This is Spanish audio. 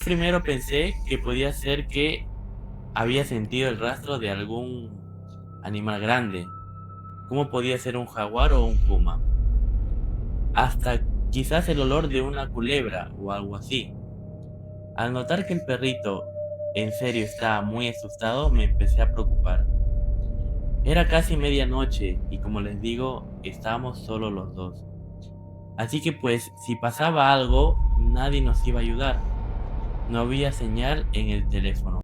Primero pensé que podía ser que había sentido el rastro de algún animal grande, como podía ser un jaguar o un puma, hasta quizás el olor de una culebra o algo así. Al notar que el perrito en serio estaba muy asustado, me empecé a preocupar. Era casi medianoche y como les digo, estábamos solo los dos. Así que pues, si pasaba algo, nadie nos iba a ayudar. No había señal en el teléfono.